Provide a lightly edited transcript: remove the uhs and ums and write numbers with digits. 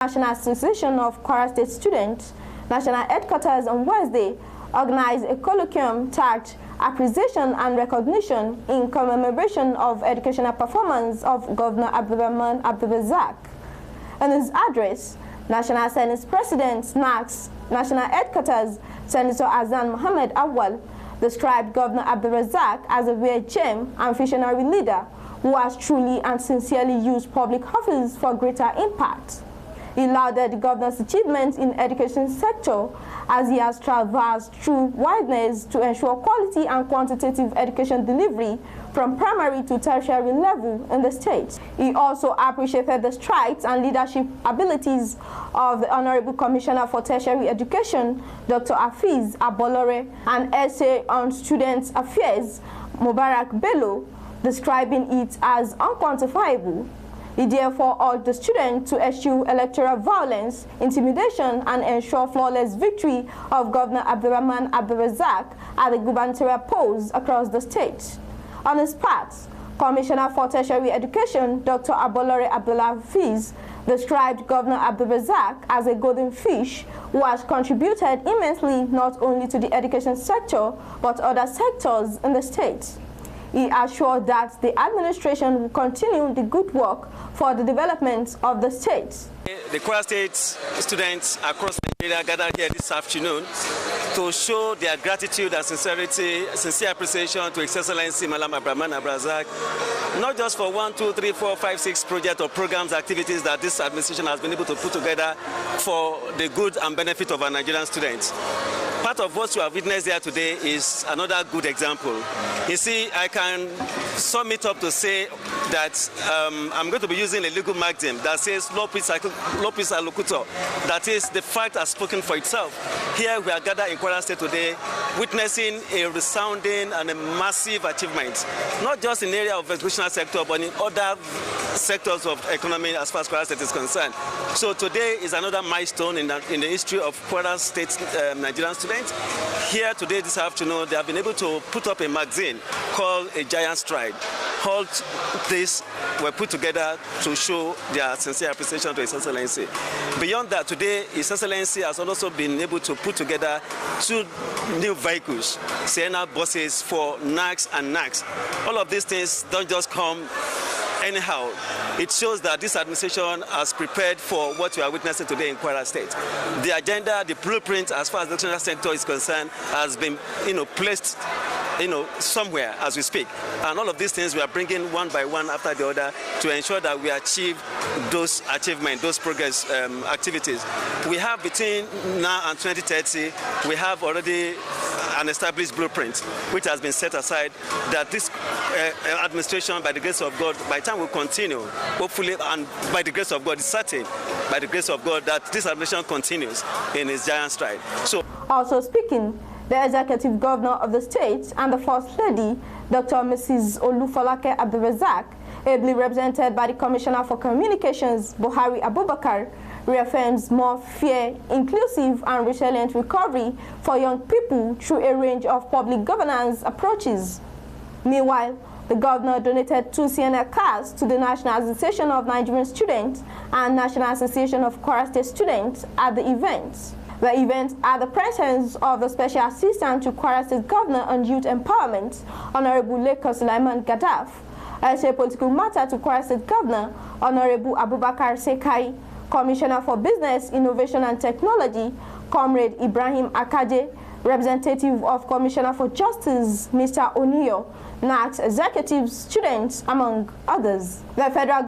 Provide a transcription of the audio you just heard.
National Association of Kwara State Students, National Headquarters on Wednesday, organized a colloquium tagged Appreciation and Recognition in commemoration of educational performance of Governor AbdulRahman's. In his address, National Senate President, NAKSS, National Headquarters, Senator Azan Mohammed Awal, described Governor Abdulrazak as a rare gem and visionary leader who has truly and sincerely used public office for greater impact. He lauded the governor's achievements in the education sector as he has traversed through wideness to ensure quality and quantitative education delivery from primary to tertiary level in the state. He also appreciated the strides and leadership abilities of the Honorable Commissioner for Tertiary Education, Dr. Hafiz Abolore, and essay on Student Affairs, Mubarak Bello, describing it as unquantifiable. He therefore urged the students to eschew electoral violence, intimidation, and ensure flawless victory of Governor Abdulrazak at the gubernatorial polls across the state. On his part, Commissioner for Tertiary Education, Dr. Abolore Abdulhafiz, described Governor Abdulrazak as a golden fish who has contributed immensely not only to the education sector but other sectors in the state. He assured that the administration will continue the good work for the development of the state. The Kwara State students across Nigeria gathered here this afternoon to show their gratitude and sincere appreciation to His Excellency Malam Abdulrahman Abdulrazak, not just for 1, 2, 3, 4, 5, 6 projects or programs, activities that this administration has been able to put together for the good and benefit of our Nigerian students. Part of what you have witnessed here today is another good example. You see, I can sum it up to say that I'm going to be using a legal maxim that says Lopis Alocutor. That is, the fact has spoken for itself. Here we are gathered in Kwara State today, witnessing a resounding and a massive achievement, not just in the area of the educational sector, but in other sectors of economy as far as Kwara State is concerned. So today is another milestone in the history of Kwara State Nigerian students. Here today, this afternoon, they have been able to put up a magazine called A Giant Stride. All these were put together to show their sincere appreciation to His Excellency. Beyond that, today, His Excellency has also been able to put together 2 new vehicles, Sienna buses for NAKSS and NAKSS. All of these things don't just come anyhow. It shows that this administration has prepared for what we are witnessing today in Kwara State. The agenda, the blueprint, as far as the educational sector is concerned, has been, placed, somewhere as we speak. And all of these things we are bringing one by one after the other to ensure that we achieve those achievements, those progress activities. We have between now and 2030, we have already an established blueprint which has been set aside that this administration, by the grace of God, by the time we continue, hopefully, and by the grace of God, it's certain, by the grace of God, that this administration continues in its giant stride. So, also speaking, the executive governor of the state and the First Lady, Dr. Mrs. Olufolake Abdulrazak, ably represented by the Commissioner for Communications, Buhari Abubakar, reaffirms more fair, inclusive, and resilient recovery for young people through a range of public governance approaches. Meanwhile, the governor donated 2 Sienna cars to the National Association of Nigerian Students and National Association of Kwara State Students at the event. The event had the presence of the Special Assistant to Kwara State Governor on Youth Empowerment, Honorable Leko Sulaiman Gadaf, as a political matter to Kwara State Governor, Honorable Abubakar Sekai, Commissioner for Business, Innovation and Technology, Comrade Ibrahim Akade, representative of Commissioner for Justice, Mr. Oniyo, NAKSS executives, students, among others. The federal